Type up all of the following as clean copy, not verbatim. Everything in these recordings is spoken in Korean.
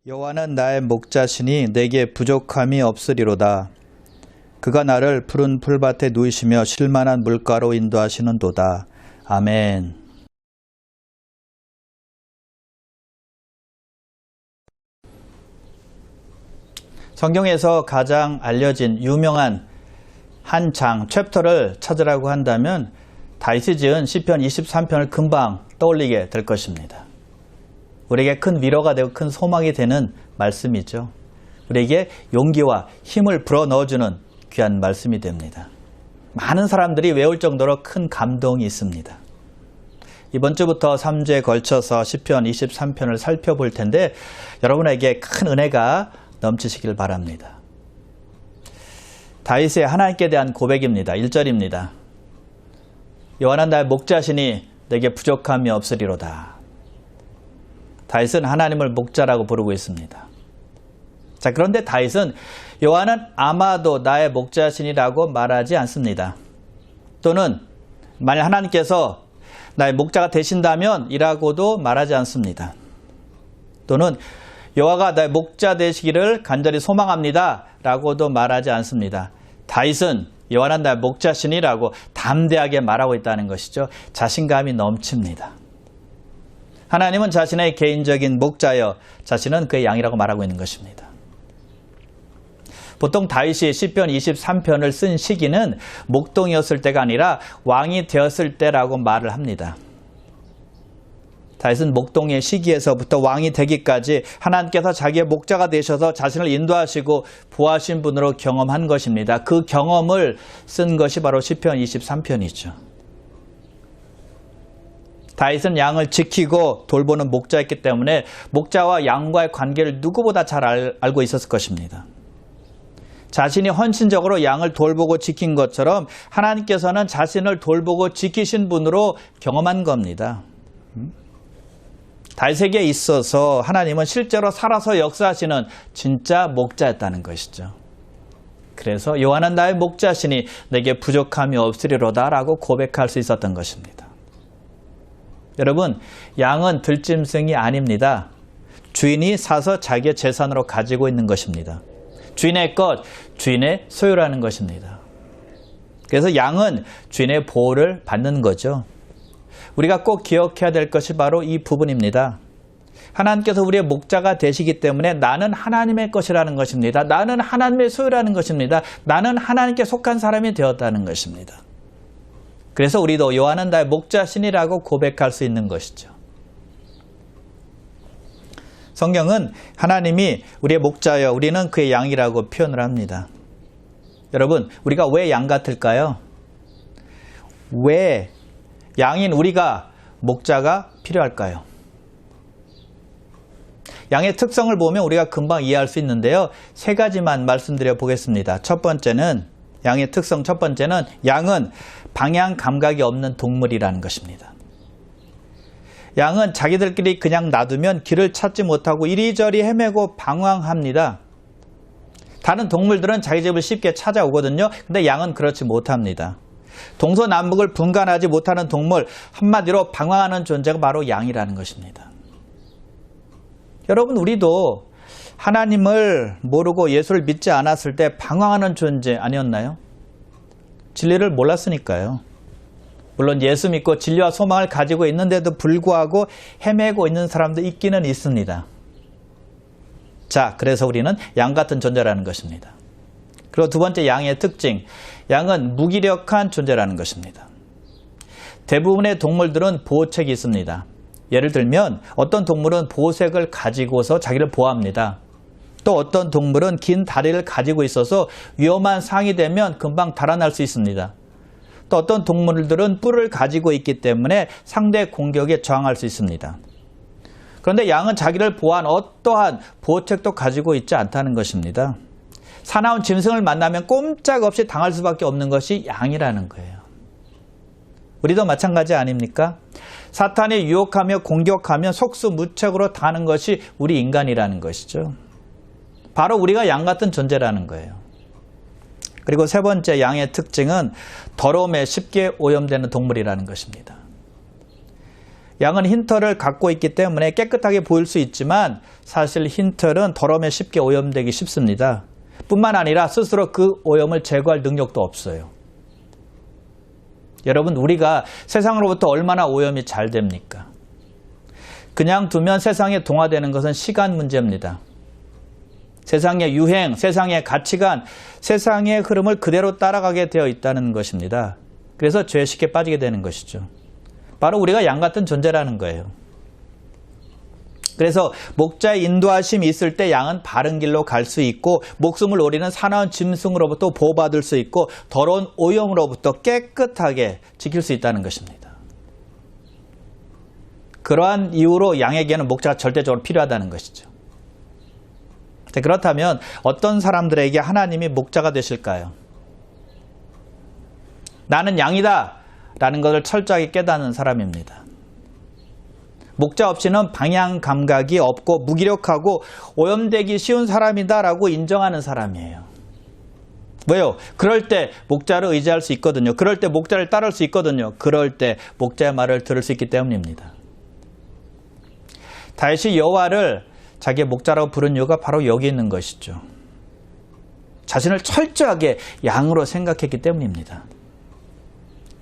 여호와는 나의 목자시니 내게 부족함이 없으리로다. 그가 나를 푸른 풀밭에 누이시며 쉴만한 물가로 인도하시는도다. 아멘. 성경에서 가장 알려진 유명한 한 장, 챕터를 찾으라고 한다면 다윗이 지은 시편 23편을 금방 떠올리게 될 것입니다. 우리에게 큰 위로가 되고 큰 소망이 되는 말씀이죠. 우리에게 용기와 힘을 불어넣어주는 귀한 말씀이 됩니다. 많은 사람들이 외울 정도로 큰 감동이 있습니다. 이번 주부터 3주에 걸쳐서 시편 23편을 살펴볼 텐데 여러분에게 큰 은혜가 넘치시길 바랍니다. 다윗의 하나님께 대한 고백입니다. 1절입니다. 여호와는 나의 목자시니 내게 부족함이 없으리로다. 다윗은 하나님을 목자라고 부르고 있습니다. 자, 그런데 다윗은 여호와는 아마도 나의 목자시니라고 말하지 않습니다. 또는 만약 하나님께서 나의 목자가 되신다면 이라고도 말하지 않습니다. 또는 여호와가 나의 목자 되시기를 간절히 소망합니다 라고도 말하지 않습니다. 다윗은 여호와는 나의 목자시니라고 담대하게 말하고 있다는 것이죠. 자신감이 넘칩니다. 하나님은 자신의 개인적인 목자여 자신은 그의 양이라고 말하고 있는 것입니다. 보통 다윗이 시편 23편을 쓴 시기는 목동이었을 때가 아니라 왕이 되었을 때라고 말을 합니다. 다윗은 목동의 시기에서부터 왕이 되기까지 하나님께서 자기의 목자가 되셔서 자신을 인도하시고 보호하신 분으로 경험한 것입니다. 그 경험을 쓴 것이 바로 시편 23편이죠. 다윗은 양을 지키고 돌보는 목자였기 때문에 목자와 양과의 관계를 누구보다 잘 알고 있었을 것입니다. 자신이 헌신적으로 양을 돌보고 지킨 것처럼 하나님께서는 자신을 돌보고 지키신 분으로 경험한 겁니다. 다윗에게 있어서 하나님은 실제로 살아서 역사하시는 진짜 목자였다는 것이죠. 그래서 여호와는 나의 목자시니 내게 부족함이 없으리로다 라고 고백할 수 있었던 것입니다. 여러분, 양은 들짐승이 아닙니다. 주인이 사서 자기의 재산으로 가지고 있는 것입니다. 주인의 것, 주인의 소유라는 것입니다. 그래서 양은 주인의 보호를 받는 거죠. 우리가 꼭 기억해야 될 것이 바로 이 부분입니다. 하나님께서 우리의 목자가 되시기 때문에 나는 하나님의 것이라는 것입니다. 나는 하나님의 소유라는 것입니다. 나는 하나님께 속한 사람이 되었다는 것입니다. 그래서 우리도 여호와는 나의 목자시니라고 고백할 수 있는 것이죠. 성경은 하나님이 우리의 목자여 우리는 그의 양이라고 표현을 합니다. 여러분, 우리가 왜 양 같을까요? 왜 양인 우리가 목자가 필요할까요? 양의 특성을 보면 우리가 금방 이해할 수 있는데요. 세 가지만 말씀드려 보겠습니다. 양의 특성 첫 번째는 양은 방향 감각이 없는 동물이라는 것입니다. 양은 자기들끼리 그냥 놔두면 길을 찾지 못하고 이리저리 헤매고 방황합니다. 다른 동물들은 자기 집을 쉽게 찾아오거든요. 근데 양은 그렇지 못합니다. 동서남북을 분간하지 못하는 동물, 한마디로 방황하는 존재가 바로 양이라는 것입니다. 여러분, 우리도 하나님을 모르고 예수를 믿지 않았을 때 방황하는 존재 아니었나요? 진리를 몰랐으니까요. 물론 예수 믿고 진리와 소망을 가지고 있는데도 불구하고 헤매고 있는 사람도 있기는 있습니다. 자, 그래서 우리는 양 같은 존재라는 것입니다. 그리고 두 번째 양의 특징, 양은 무기력한 존재라는 것입니다. 대부분의 동물들은 보호책이 있습니다. 예를 들면 어떤 동물은 보호색을 가지고서 자기를 보호합니다. 또 어떤 동물은 긴 다리를 가지고 있어서 위험한 상황이 되면 금방 달아날 수 있습니다. 또 어떤 동물들은 뿔을 가지고 있기 때문에 상대 공격에 저항할 수 있습니다. 그런데 양은 자기를 보호한 어떠한 보호책도 가지고 있지 않다는 것입니다. 사나운 짐승을 만나면 꼼짝없이 당할 수밖에 없는 것이 양이라는 거예요. 우리도 마찬가지 아닙니까? 사탄이 유혹하며 공격하며 속수무책으로 당하는 것이 우리 인간이라는 것이죠. 바로 우리가 양 같은 존재라는 거예요. 그리고 세 번째 양의 특징은 더러움에 쉽게 오염되는 동물이라는 것입니다. 양은 흰 털을 갖고 있기 때문에 깨끗하게 보일 수 있지만 사실 흰 털은 더러움에 쉽게 오염되기 쉽습니다. 뿐만 아니라 스스로 그 오염을 제거할 능력도 없어요. 여러분, 우리가 세상으로부터 얼마나 오염이 잘 됩니까? 그냥 두면 세상에 동화되는 것은 시간 문제입니다. 세상의 유행, 세상의 가치관, 세상의 흐름을 그대로 따라가게 되어 있다는 것입니다. 그래서 죄에 쉽게 빠지게 되는 것이죠. 바로 우리가 양 같은 존재라는 거예요. 그래서 목자의 인도하심이 있을 때 양은 바른 길로 갈 수 있고 목숨을 노리는 사나운 짐승으로부터 보호받을 수 있고 더러운 오염으로부터 깨끗하게 지킬 수 있다는 것입니다. 그러한 이유로 양에게는 목자가 절대적으로 필요하다는 것이죠. 그렇다면 어떤 사람들에게 하나님이 목자가 되실까요? 나는 양이다 라는 것을 철저하게 깨닫는 사람입니다. 목자 없이는 방향 감각이 없고 무기력하고 오염되기 쉬운 사람이다 라고 인정하는 사람이에요. 왜요? 그럴 때 목자를 의지할 수 있거든요. 그럴 때 목자를 따를 수 있거든요. 그럴 때 목자의 말을 들을 수 있기 때문입니다. 다윗이 여호와를 자기의 목자라고 부른 이유가 바로 여기 있는 것이죠. 자신을 철저하게 양으로 생각했기 때문입니다.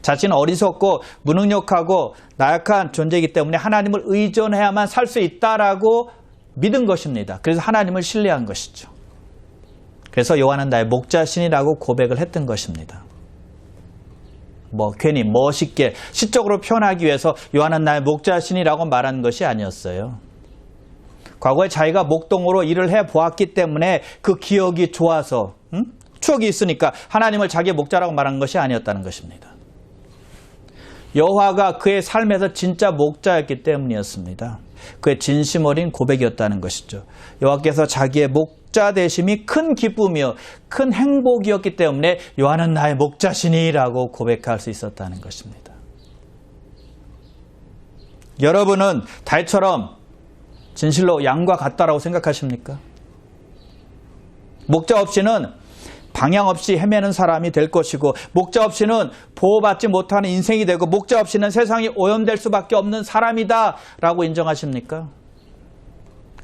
자신은 어리석고 무능력하고 나약한 존재이기 때문에 하나님을 의존해야만 살 수 있다라고 믿은 것입니다. 그래서 하나님을 신뢰한 것이죠. 그래서 여호와는 나의 목자신이라고 고백을 했던 것입니다. 괜히 멋있게 시적으로 표현하기 위해서 여호와는 나의 목자신이라고 말한 것이 아니었어요. 과거에 자기가 목동으로 일을 해보았기 때문에 그 기억이 좋아서 추억이 있으니까 하나님을 자기의 목자라고 말한 것이 아니었다는 것입니다. 여호와가 그의 삶에서 진짜 목자였기 때문이었습니다. 그의 진심 어린 고백이었다는 것이죠. 여호와께서 자기의 목자 되심이 큰 기쁨이요 큰 행복이었기 때문에 여호와는 나의 목자시니라고 고백할 수 있었다는 것입니다. 여러분은 다윗처럼 진실로 양과 같다라고 생각하십니까? 목자 없이는 방향 없이 헤매는 사람이 될 것이고 목자 없이는 보호받지 못하는 인생이 되고 목자 없이는 세상이 오염될 수밖에 없는 사람이다 라고 인정하십니까?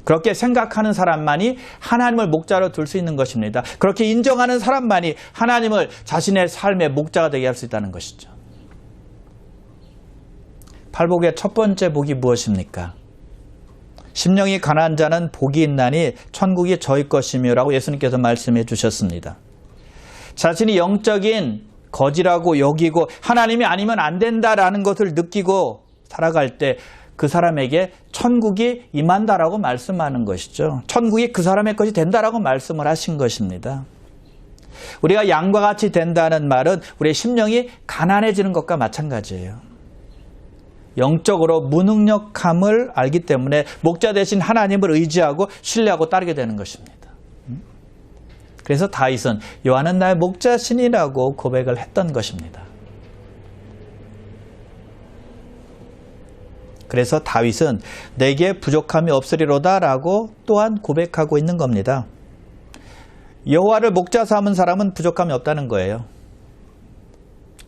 그렇게 생각하는 사람만이 하나님을 목자로 둘 수 있는 것입니다. 그렇게 인정하는 사람만이 하나님을 자신의 삶의 목자가 되게 할 수 있다는 것이죠. 팔복의 첫 번째 복이 무엇입니까? 심령이 가난한 자는 복이 있나니 천국이 저희 것이며 라고 예수님께서 말씀해 주셨습니다. 자신이 영적인 거지라고 여기고 하나님이 아니면 안 된다라는 것을 느끼고 살아갈 때 그 사람에게 천국이 임한다라고 말씀하는 것이죠. 천국이 그 사람의 것이 된다라고 말씀을 하신 것입니다. 우리가 양과 같이 된다는 말은 우리의 심령이 가난해지는 것과 마찬가지예요. 영적으로 무능력함을 알기 때문에 목자 대신 하나님을 의지하고 신뢰하고 따르게 되는 것입니다. 그래서 다윗은 여호와는 나의 목자신이라고 고백을 했던 것입니다. 그래서 다윗은 내게 부족함이 없으리로다 라고 또한 고백하고 있는 겁니다. 여호와를 목자 삼은 사람은 부족함이 없다는 거예요.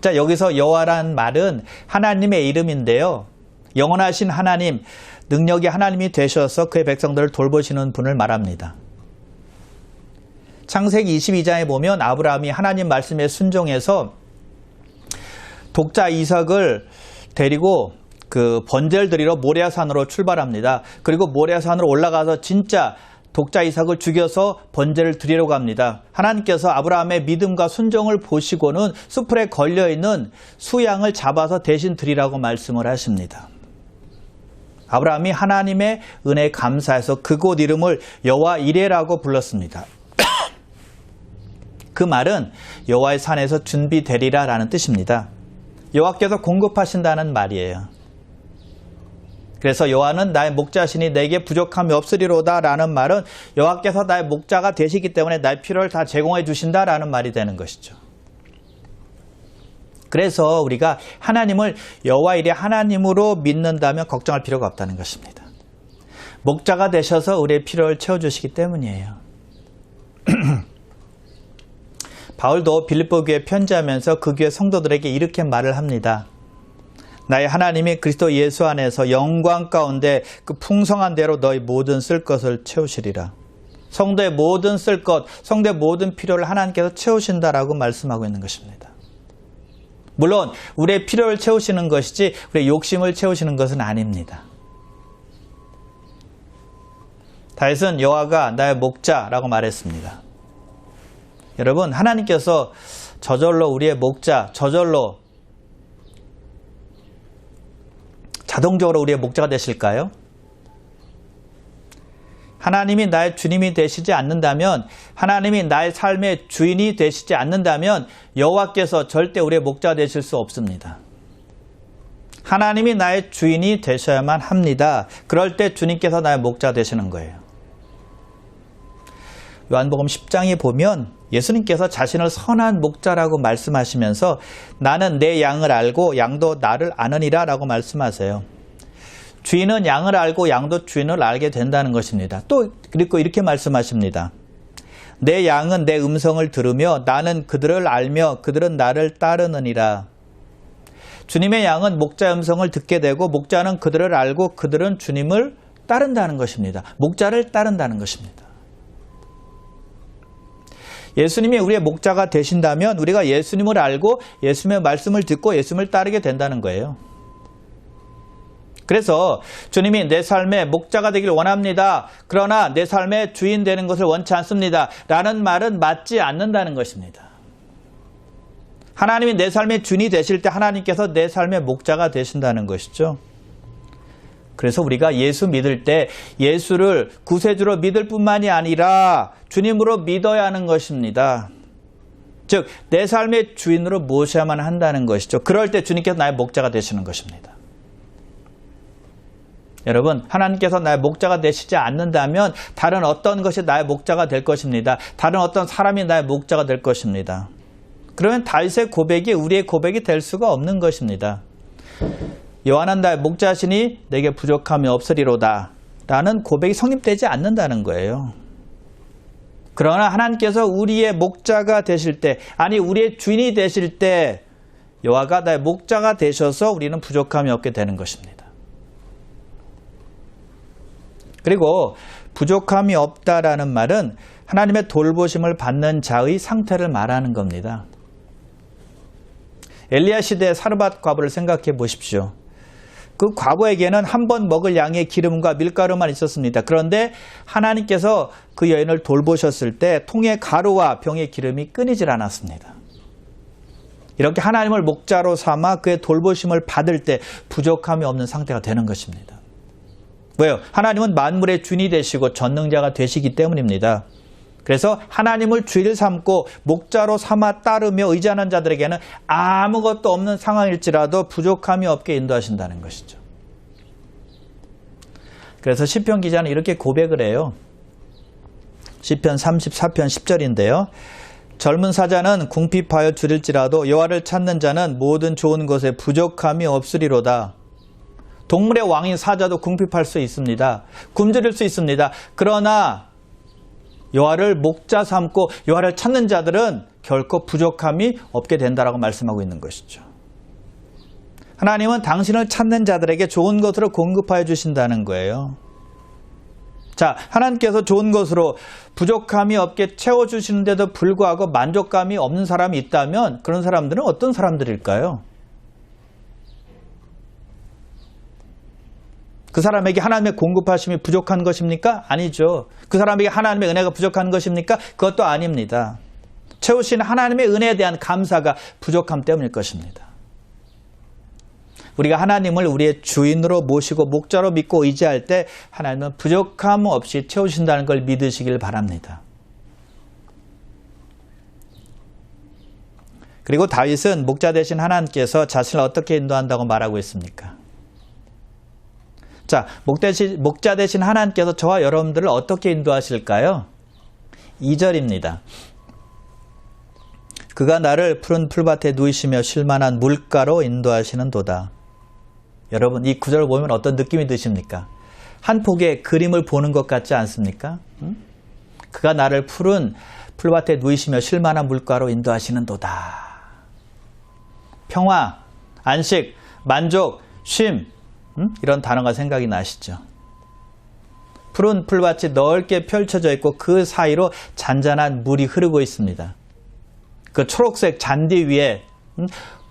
자, 여기서 여호와라는 말은 하나님의 이름인데요. 영원하신 하나님, 능력이 하나님이 되셔서 그의 백성들을 돌보시는 분을 말합니다. 창세기 22장에 보면 아브라함이 하나님 말씀에 순종해서 독자 이삭을 데리고 그 번제를 드리러 모리아산으로 출발합니다. 그리고 모리아산으로 올라가서 진짜 독자 이삭을 죽여서 번제를 드리려고 합니다. 하나님께서 아브라함의 믿음과 순종을 보시고는 수풀에 걸려있는 수양을 잡아서 대신 드리라고 말씀을 하십니다. 아브라함이 하나님의 은혜에 감사해서 그곳 이름을 여호와 이레라고 불렀습니다. 그 말은 여호와의 산에서 준비되리라 라는 뜻입니다. 여호와께서 공급하신다는 말이에요. 그래서 여호와는 나의 목자시니 내게 부족함이 없으리로다 라는 말은 여호와께서 나의 목자가 되시기 때문에 나의 필요를 다 제공해 주신다 라는 말이 되는 것이죠. 그래서 우리가 하나님을 여호와 이레 하나님으로 믿는다면 걱정할 필요가 없다는 것입니다. 목자가 되셔서 우리의 필요를 채워주시기 때문이에요. 바울도 빌립보 교회에 편지하면서 그 교회 성도들에게 이렇게 말을 합니다. 나의 하나님이 그리스도 예수 안에서 영광 가운데 그 풍성한 대로 너희 모든 쓸 것을 채우시리라. 성도의 모든 쓸 것, 성도의 모든 필요를 하나님께서 채우신다라고 말씀하고 있는 것입니다. 물론 우리의 필요를 채우시는 것이지 우리의 욕심을 채우시는 것은 아닙니다. 다윗은 여호와가 나의 목자라고 말했습니다. 여러분, 하나님께서 저절로 우리의 목자, 저절로 자동적으로 우리의 목자가 되실까요? 하나님이 나의 주님이 되시지 않는다면, 하나님이 나의 삶의 주인이 되시지 않는다면 여호와께서 절대 우리의 목자가 되실 수 없습니다. 하나님이 나의 주인이 되셔야만 합니다. 그럴 때 주님께서 나의 목자가 되시는 거예요. 요한복음 10장에 보면 예수님께서 자신을 선한 목자라고 말씀하시면서 나는 내 양을 알고 양도 나를 아느니라 라고 말씀하세요. 주인은 양을 알고 양도 주인을 알게 된다는 것입니다. 또 그리고 이렇게 말씀하십니다. 내 양은 내 음성을 들으며 나는 그들을 알며 그들은 나를 따르느니라. 주님의 양은 목자의 음성을 듣게 되고 목자는 그들을 알고 그들은 주님을 따른다는 것입니다. 목자를 따른다는 것입니다. 예수님이 우리의 목자가 되신다면 우리가 예수님을 알고 예수님의 말씀을 듣고 예수님을 따르게 된다는 거예요. 그래서 주님이 내 삶의 목자가 되길 원합니다. 그러나 내 삶의 주인 되는 것을 원치 않습니다. 라는 말은 맞지 않는다는 것입니다. 하나님이 내 삶의 주인이 되실 때 하나님께서 내 삶의 목자가 되신다는 것이죠. 그래서 우리가 예수 믿을 때 예수를 구세주로 믿을 뿐만이 아니라 주님으로 믿어야 하는 것입니다. 즉, 내 삶의 주인으로 모셔야만 한다는 것이죠. 그럴 때 주님께서 나의 목자가 되시는 것입니다. 여러분, 하나님께서 나의 목자가 되시지 않는다면 다른 어떤 것이 나의 목자가 될 것입니다. 다른 어떤 사람이 나의 목자가 될 것입니다. 그러면 다윗의 고백이 우리의 고백이 될 수가 없는 것입니다. 여호와는 나의 목자시니 내게 부족함이 없으리로다 라는 고백이 성립되지 않는다는 거예요. 그러나 하나님께서 우리의 목자가 되실 때, 아니 우리의 주인이 되실 때 여호와가 나의 목자가 되셔서 우리는 부족함이 없게 되는 것입니다. 그리고 부족함이 없다라는 말은 하나님의 돌보심을 받는 자의 상태를 말하는 겁니다. 엘리야 시대의 사르밧 과부를 생각해 보십시오. 그 과부에게는 한 번 먹을 양의 기름과 밀가루만 있었습니다. 그런데 하나님께서 그 여인을 돌보셨을 때 통의 가루와 병의 기름이 끊이질 않았습니다. 이렇게 하나님을 목자로 삼아 그의 돌보심을 받을 때 부족함이 없는 상태가 되는 것입니다. 왜요? 하나님은 만물의 주인이 되시고 전능자가 되시기 때문입니다. 그래서 하나님을 주일 삼고 목자로 삼아 따르며 의지하는 자들에게는 아무것도 없는 상황일지라도 부족함이 없게 인도하신다는 것이죠. 그래서 시편 기자는 이렇게 고백을 해요. 시편 34편 10절인데요. 젊은 사자는 궁핍하여 줄일지라도 여호와를 찾는 자는 모든 좋은 것에 부족함이 없으리로다. 동물의 왕인 사자도 궁핍할 수 있습니다. 굶주릴 수 있습니다. 그러나 여호와를 목자 삼고 여호와를 찾는 자들은 결코 부족함이 없게 된다라고 말씀하고 있는 것이죠. 하나님은 당신을 찾는 자들에게 좋은 것으로 공급하여 주신다는 거예요. 자, 하나님께서 좋은 것으로 부족함이 없게 채워주시는데도 불구하고 만족감이 없는 사람이 있다면 그런 사람들은 어떤 사람들일까요? 그 사람에게 하나님의 공급하심이 부족한 것입니까? 아니죠. 그 사람에게 하나님의 은혜가 부족한 것입니까? 그것도 아닙니다. 채우신 하나님의 은혜에 대한 감사가 부족함 때문일 것입니다. 우리가 하나님을 우리의 주인으로 모시고 목자로 믿고 의지할 때 하나님은 부족함 없이 채우신다는 걸 믿으시길 바랍니다. 그리고 다윗은 목자 되신 하나님께서 자신을 어떻게 인도한다고 말하고 있습니까? 자, 목자 되신 하나님께서 저와 여러분들을 어떻게 인도하실까요? 2절입니다. 그가 나를 푸른 풀밭에 누이시며 쉴만한 물가로 인도하시는 도다. 여러분, 이 구절을 보면 어떤 느낌이 드십니까? 한 폭의 그림을 보는 것 같지 않습니까? 그가 나를 푸른 풀밭에 누이시며 쉴만한 물가로 인도하시는 도다. 평화, 안식, 만족, 쉼, 이런 단어가 생각이 나시죠? 푸른 풀밭이 넓게 펼쳐져 있고 그 사이로 잔잔한 물이 흐르고 있습니다. 그 초록색 잔디 위에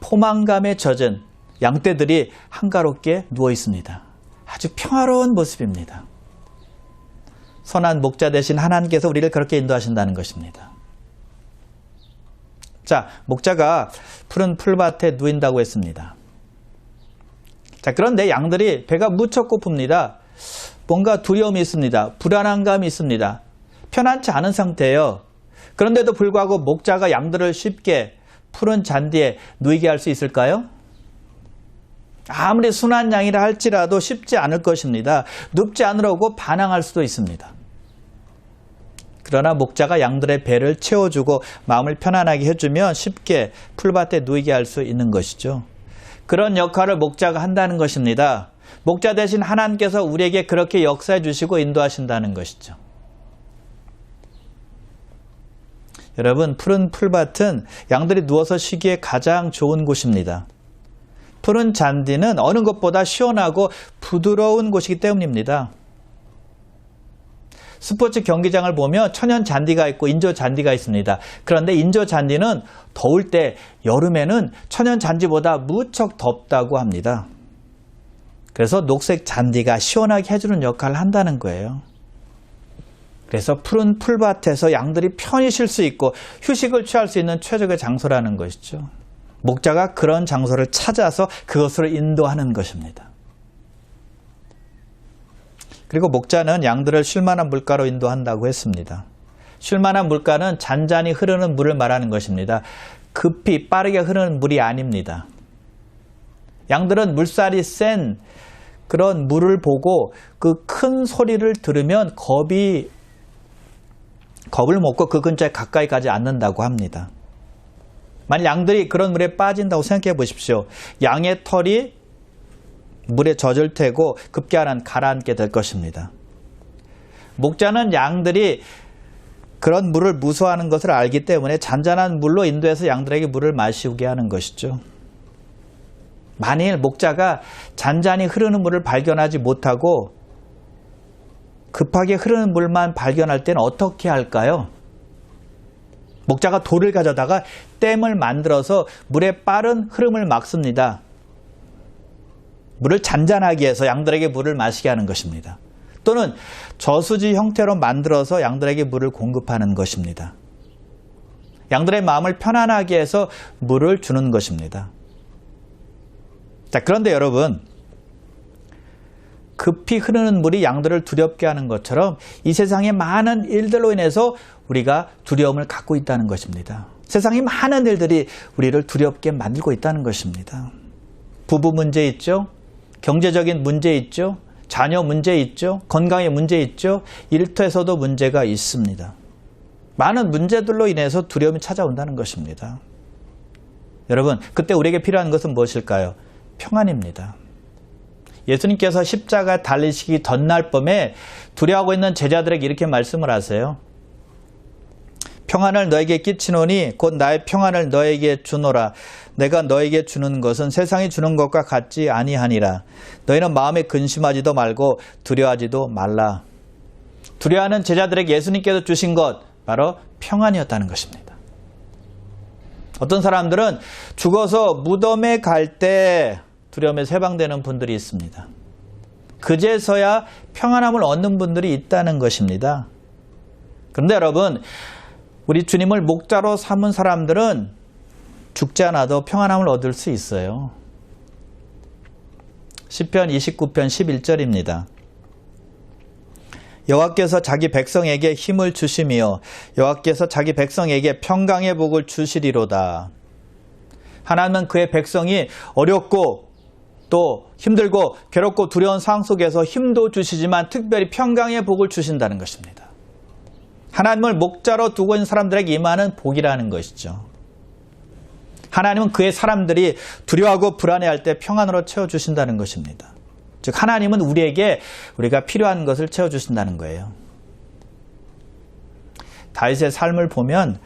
포만감에 젖은 양떼들이 한가롭게 누워 있습니다. 아주 평화로운 모습입니다. 선한 목자 되신 하나님께서 우리를 그렇게 인도하신다는 것입니다. 자, 목자가 푸른 풀밭에 누인다고 했습니다. 자, 그런데 양들이 배가 무척 고픕니다. 뭔가 두려움이 있습니다. 불안함이 있습니다. 편안치 않은 상태예요. 그런데도 불구하고 목자가 양들을 쉽게 푸른 잔디에 누이게 할 수 있을까요? 아무리 순한 양이라 할지라도 쉽지 않을 것입니다. 눕지 않으려고 반항할 수도 있습니다. 그러나 목자가 양들의 배를 채워주고 마음을 편안하게 해주면 쉽게 풀밭에 누이게 할 수 있는 것이죠. 그런 역할을 목자가 한다는 것입니다. 목자 대신 하나님께서 우리에게 그렇게 역사해 주시고 인도하신다는 것이죠. 여러분, 푸른 풀밭은 양들이 누워서 쉬기에 가장 좋은 곳입니다. 푸른 잔디는 어느 것보다 시원하고 부드러운 곳이기 때문입니다. 스포츠 경기장을 보면 천연 잔디가 있고 인조 잔디가 있습니다. 그런데 인조 잔디는 더울 때, 여름에는 천연 잔디보다 무척 덥다고 합니다. 그래서 녹색 잔디가 시원하게 해주는 역할을 한다는 거예요. 그래서 푸른 풀밭에서 양들이 편히 쉴 수 있고 휴식을 취할 수 있는 최적의 장소라는 것이죠. 목자가 그런 장소를 찾아서 그것으로 인도하는 것입니다. 그리고 목자는 양들을 쉴만한 물가로 인도한다고 했습니다. 쉴만한 물가는 잔잔히 흐르는 물을 말하는 것입니다. 급히 빠르게 흐르는 물이 아닙니다. 양들은 물살이 센 그런 물을 보고 그 큰 소리를 들으면 겁을 먹고 그 근처에 가까이 가지 않는다고 합니다. 만약 양들이 그런 물에 빠진다고 생각해 보십시오. 양의 털이 물에 젖을 테고 급기야는 가라앉게 될 것입니다. 목자는 양들이 그런 물을 무서워하는 것을 알기 때문에 잔잔한 물로 인도해서 양들에게 물을 마시게 하는 것이죠. 만일 목자가 잔잔히 흐르는 물을 발견하지 못하고 급하게 흐르는 물만 발견할 때는 어떻게 할까요? 목자가 돌을 가져다가 댐을 만들어서 물의 빠른 흐름을 막습니다. 물을 잔잔하게 해서 양들에게 물을 마시게 하는 것입니다. 또는 저수지 형태로 만들어서 양들에게 물을 공급하는 것입니다. 양들의 마음을 편안하게 해서 물을 주는 것입니다. 자, 그런데 여러분, 급히 흐르는 물이 양들을 두렵게 하는 것처럼 이 세상의 많은 일들로 인해서 우리가 두려움을 갖고 있다는 것입니다. 세상의 많은 일들이 우리를 두렵게 만들고 있다는 것입니다. 부부 문제 있죠? 경제적인 문제 있죠? 자녀 문제 있죠? 건강의 문제 있죠? 일터에서도 문제가 있습니다. 많은 문제들로 인해서 두려움이 찾아온다는 것입니다. 여러분, 그때 우리에게 필요한 것은 무엇일까요? 평안입니다. 예수님께서 십자가 달리시기 전날 밤에 두려워하고 있는 제자들에게 이렇게 말씀을 하세요. 평안을 너에게 끼치노니 곧 나의 평안을 너에게 주노라. 내가 너에게 주는 것은 세상이 주는 것과 같지 아니하니라. 너희는 마음에 근심하지도 말고 두려워하지도 말라. 두려워하는 제자들에게 예수님께서 주신 것 바로 평안이었다는 것입니다. 어떤 사람들은 죽어서 무덤에 갈 때 두려움에서 해방되는 분들이 있습니다. 그제서야 평안함을 얻는 분들이 있다는 것입니다. 그런데 여러분, 우리 주님을 목자로 삼은 사람들은 죽지 않아도 평안함을 얻을 수 있어요. 시편 29편 11절입니다. 여호와께서 자기 백성에게 힘을 주심이요 여호와께서 자기 백성에게 평강의 복을 주시리로다. 하나님은 그의 백성이 어렵고 또 힘들고 괴롭고 두려운 상황 속에서 힘도 주시지만 특별히 평강의 복을 주신다는 것입니다. 하나님을 목자로 두고 있는 사람들에게 임하는 복이라는 것이죠. 하나님은 그의 사람들이 두려워하고 불안해할 때 평안으로 채워주신다는 것입니다. 즉 하나님은 우리가 필요한 것을 채워주신다는 거예요. 다윗의 삶을 보면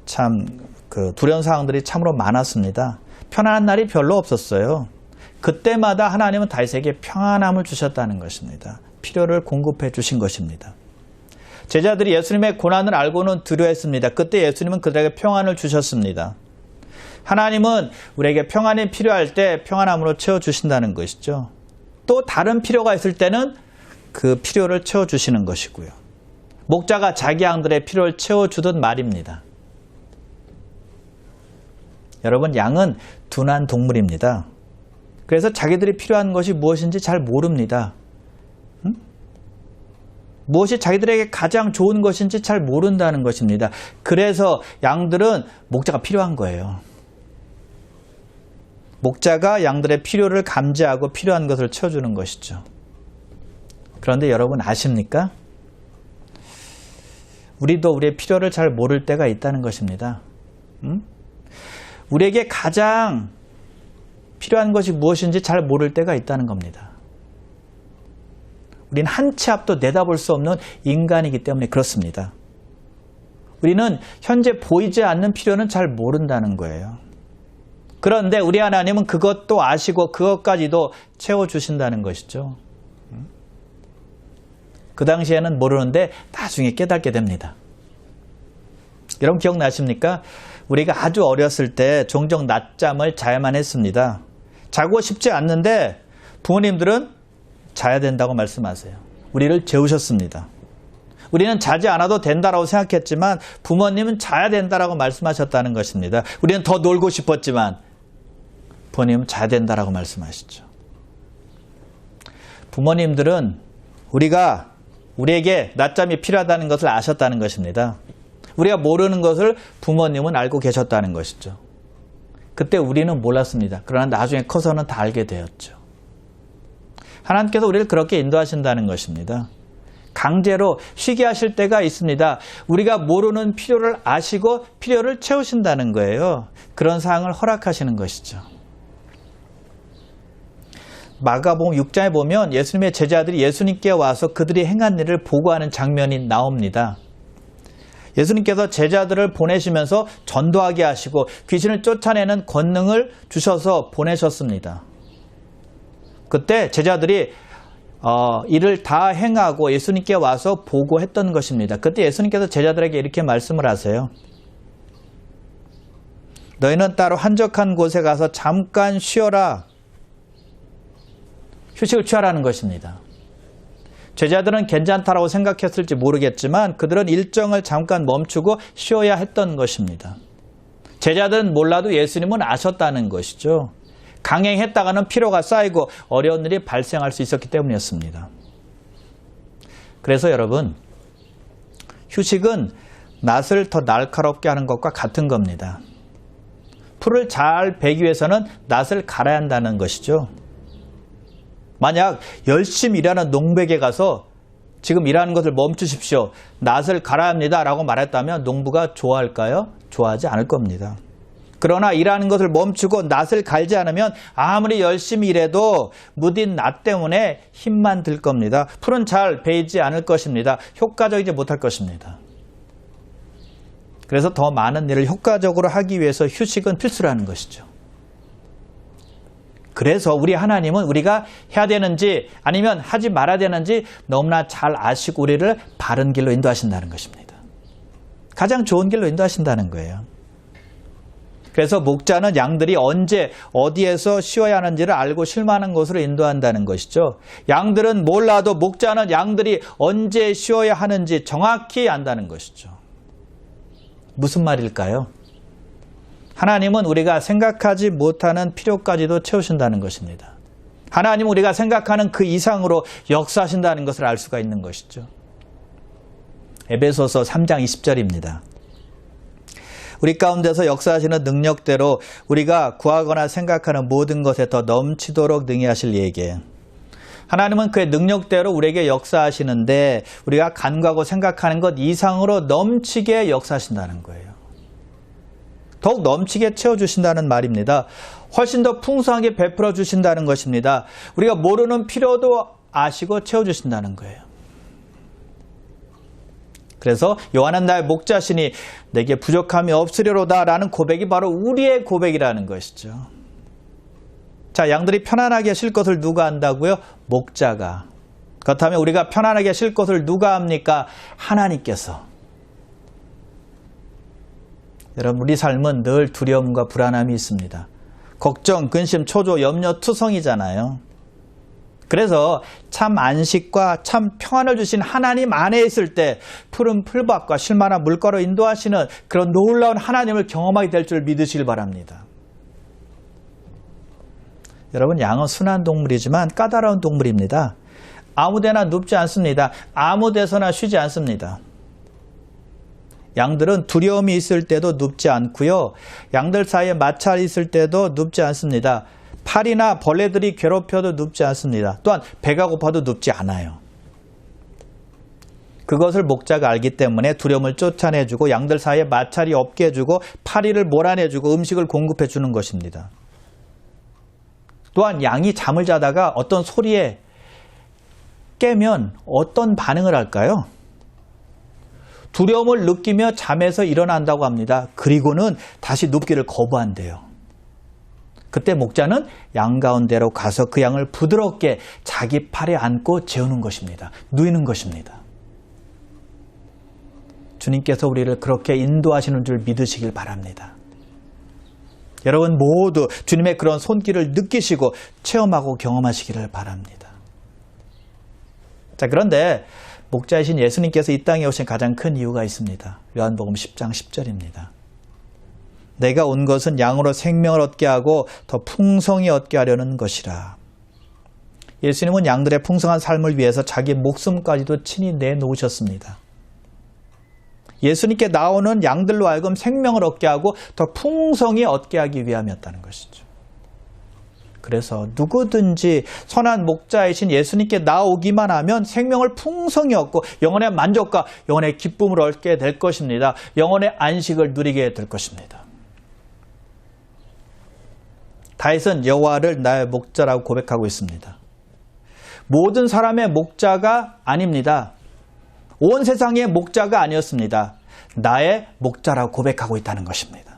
참 두려운 상황들이 참으로 많았습니다. 편안한 날이 별로 없었어요. 그때마다 하나님은 다윗에게 평안함을 주셨다는 것입니다. 필요를 공급해 주신 것입니다. 제자들이 예수님의 고난을 알고는 두려워했습니다. 그때 예수님은 그들에게 평안을 주셨습니다. 하나님은 우리에게 평안이 필요할 때 평안함으로 채워주신다는 것이죠. 또 다른 필요가 있을 때는 그 필요를 채워주시는 것이고요. 목자가 자기 양들의 필요를 채워주듯 말입니다. 여러분, 양은 둔한 동물입니다. 그래서 자기들이 필요한 것이 무엇인지 잘 모릅니다. 무엇이 자기들에게 가장 좋은 것인지 잘 모른다는 것입니다. 그래서 양들은 목자가 필요한 거예요. 목자가 양들의 필요를 감지하고 필요한 것을 채워주는 것이죠. 그런데 여러분 아십니까? 우리도 우리의 필요를 잘 모를 때가 있다는 것입니다. 우리에게 가장 필요한 것이 무엇인지 잘 모를 때가 있다는 겁니다. 우리는 한 치 앞도 내다볼 수 없는 인간이기 때문에 그렇습니다. 우리는 현재 보이지 않는 필요는 잘 모른다는 거예요. 그런데 우리 하나님은 그것도 아시고 그것까지도 채워주신다는 것이죠. 그 당시에는 모르는데 나중에 깨닫게 됩니다. 여러분 기억나십니까? 우리가 아주 어렸을 때 종종 낮잠을 자야만 했습니다. 자고 싶지 않는데 부모님들은 자야 된다고 말씀하세요. 우리를 재우셨습니다. 우리는 자지 않아도 된다라고 생각했지만 부모님은 자야 된다라고 말씀하셨다는 것입니다. 우리는 더 놀고 싶었지만 부모님은 자야 된다라고 말씀하시죠. 부모님들은 우리에게 낮잠이 필요하다는 것을 아셨다는 것입니다. 우리가 모르는 것을 부모님은 알고 계셨다는 것이죠. 그때 우리는 몰랐습니다. 그러나 나중에 커서는 다 알게 되었죠. 하나님께서 우리를 그렇게 인도하신다는 것입니다. 강제로 쉬게 하실 때가 있습니다. 우리가 모르는 필요를 아시고 필요를 채우신다는 거예요. 그런 상황을 허락하시는 것이죠. 마가복음 6장에 보면 예수님의 제자들이 예수님께 와서 그들이 행한 일을 보고하는 장면이 나옵니다. 예수님께서 제자들을 보내시면서 전도하게 하시고 귀신을 쫓아내는 권능을 주셔서 보내셨습니다. 그때 제자들이 이를 다 행하고 예수님께 와서 보고했던 것입니다. 그때 예수님께서 제자들에게 이렇게 말씀을 하세요. 너희는 따로 한적한 곳에 가서 잠깐 쉬어라. 휴식을 취하라는 것입니다. 제자들은 괜찮다라고 생각했을지 모르겠지만 그들은 일정을 잠깐 멈추고 쉬어야 했던 것입니다. 제자들은 몰라도 예수님은 아셨다는 것이죠. 강행했다가는 피로가 쌓이고 어려운 일이 발생할 수 있었기 때문이었습니다. 그래서 여러분, 휴식은 낫을 더 날카롭게 하는 것과 같은 겁니다. 풀을 잘 베기 위해서는 낫을 갈아야 한다는 것이죠. 만약 열심히 일하는 농부에게 가서 지금 일하는 것을 멈추십시오. 낫을 갈아야 합니다. 라고 말했다면 농부가 좋아할까요? 좋아하지 않을 겁니다. 그러나 일하는 것을 멈추고 낫을 갈지 않으면 아무리 열심히 일해도 무딘 낫 때문에 힘만 들 겁니다. 풀은 잘 베이지 않을 것입니다. 효과적이지 못할 것입니다. 그래서 더 많은 일을 효과적으로 하기 위해서 휴식은 필수라는 것이죠. 그래서 우리 하나님은 우리가 해야 되는지 아니면 하지 말아야 되는지 너무나 잘 아시고 우리를 바른 길로 인도하신다는 것입니다. 가장 좋은 길로 인도하신다는 거예요. 그래서 목자는 양들이 언제 어디에서 쉬어야 하는지를 알고 쉴만한 곳으로 인도한다는 것이죠. 양들은 몰라도 목자는 양들이 언제 쉬어야 하는지 정확히 안다는 것이죠. 무슨 말일까요? 하나님은 우리가 생각하지 못하는 필요까지도 채우신다는 것입니다. 하나님은 우리가 생각하는 그 이상으로 역사하신다는 것을 알 수가 있는 것이죠. 에베소서 3장 20절입니다. 우리 가운데서 역사하시는 능력대로 우리가 구하거나 생각하는 모든 것에 더 넘치도록 능히 하실 예게. 하나님은 그의 능력대로 우리에게 역사하시는데 우리가 간구하고 생각하는 것 이상으로 넘치게 역사하신다는 거예요. 더욱 넘치게 채워주신다는 말입니다. 훨씬 더 풍성하게 베풀어 주신다는 것입니다. 우리가 모르는 필요도 아시고 채워주신다는 거예요. 그래서 여호와는 나의 목자시니 내게 부족함이 없으리로다 라는 고백이 바로 우리의 고백이라는 것이죠. 자, 양들이 편안하게 쉴 것을 누가 한다고요? 목자가. 그렇다면 우리가 편안하게 쉴 것을 누가 합니까? 하나님께서. 여러분, 우리 삶은 늘 두려움과 불안함이 있습니다. 걱정, 근심, 초조, 염려, 투성이잖아요. 그래서 참 안식과 참 평안을 주신 하나님 안에 있을 때 푸른 풀밭과 쉴만한 물가로 인도하시는 그런 놀라운 하나님을 경험하게 될 줄 믿으시길 바랍니다. 여러분, 양은 순한 동물이지만 까다로운 동물입니다. 아무데나 눕지 않습니다. 아무 데서나 쉬지 않습니다. 양들은 두려움이 있을 때도 눕지 않고요. 양들 사이에 마찰이 있을 때도 눕지 않습니다. 파리나 벌레들이 괴롭혀도 눕지 않습니다. 또한 배가 고파도 눕지 않아요. 그것을 목자가 알기 때문에 두려움을 쫓아내주고 양들 사이에 마찰이 없게 해주고 파리를 몰아내주고 음식을 공급해 주는 것입니다. 또한 양이 잠을 자다가 어떤 소리에 깨면 어떤 반응을 할까요? 두려움을 느끼며 잠에서 일어난다고 합니다. 그리고는 다시 눕기를 거부한대요. 그때 목자는 양 가운데로 가서 그 양을 부드럽게 자기 팔에 안고 재우는 것입니다. 누이는 것입니다. 주님께서 우리를 그렇게 인도하시는 줄 믿으시길 바랍니다. 여러분 모두 주님의 그런 손길을 느끼시고 체험하고 경험하시기를 바랍니다. 자, 그런데 목자이신 예수님께서 이 땅에 오신 가장 큰 이유가 있습니다. 요한복음 10장 10절입니다. 내가 온 것은 양으로 생명을 얻게 하고 더 풍성히 얻게 하려는 것이라. 예수님은 양들의 풍성한 삶을 위해서 자기 목숨까지도 친히 내놓으셨습니다. 예수님께 나오는 양들로 하여금 생명을 얻게 하고 더 풍성히 얻게 하기 위함이었다는 것이죠. 그래서 누구든지 선한 목자이신 예수님께 나오기만 하면 생명을 풍성히 얻고 영혼의 만족과 영혼의 기쁨을 얻게 될 것입니다. 영혼의 안식을 누리게 될 것입니다. 다윗은 여호와를 나의 목자라고 고백하고 있습니다. 모든 사람의 목자가 아닙니다. 온 세상의 목자가 아니었습니다. 나의 목자라고 고백하고 있다는 것입니다.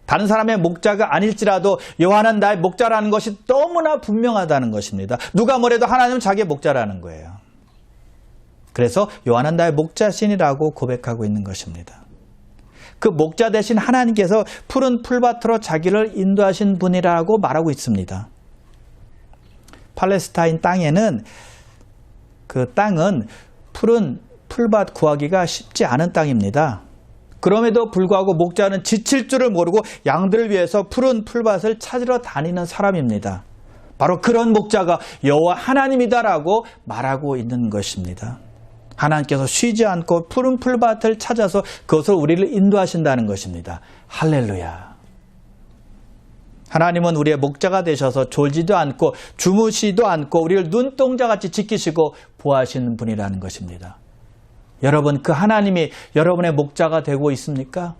다른 사람의 목자가 아닐지라도 여호와는 나의 목자라는 것이 너무나 분명하다는 것입니다. 누가 뭐래도 하나님은 자기의 목자라는 거예요. 그래서 여호와는 나의 목자신이라고 고백하고 있는 것입니다. 그 목자 대신 하나님께서 푸른 풀밭으로 자기를 인도하신 분이라고 말하고 있습니다. 팔레스타인 땅에는 그 땅은 푸른 풀밭 구하기가 쉽지 않은 땅입니다. 그럼에도 불구하고 목자는 지칠 줄을 모르고 양들을 위해서 푸른 풀밭을 찾으러 다니는 사람입니다. 바로 그런 목자가 여호와 하나님이다라고 말하고 있는 것입니다. 하나님께서 쉬지 않고 푸른 풀밭을 찾아서 그것을 우리를 인도하신다는 것입니다. 할렐루야. 하나님은 우리의 목자가 되셔서 졸지도 않고 주무시도 않고 우리를 눈동자같이 지키시고 보호하시는 분이라는 것입니다. 여러분, 그 하나님이 여러분의 목자가 되고 있습니까?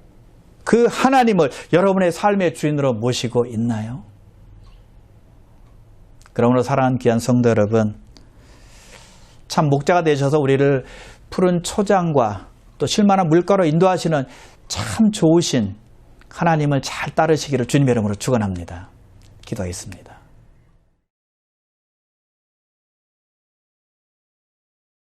그 하나님을 여러분의 삶의 주인으로 모시고 있나요? 그러므로 사랑하는 귀한 성도 여러분, 참 목자가 되셔서 우리를 푸른 초장과 또 쉴만한 물가로 인도하시는 참 좋으신 하나님을 잘 따르시기를 주님의 이름으로 축원합니다. 기도하겠습니다.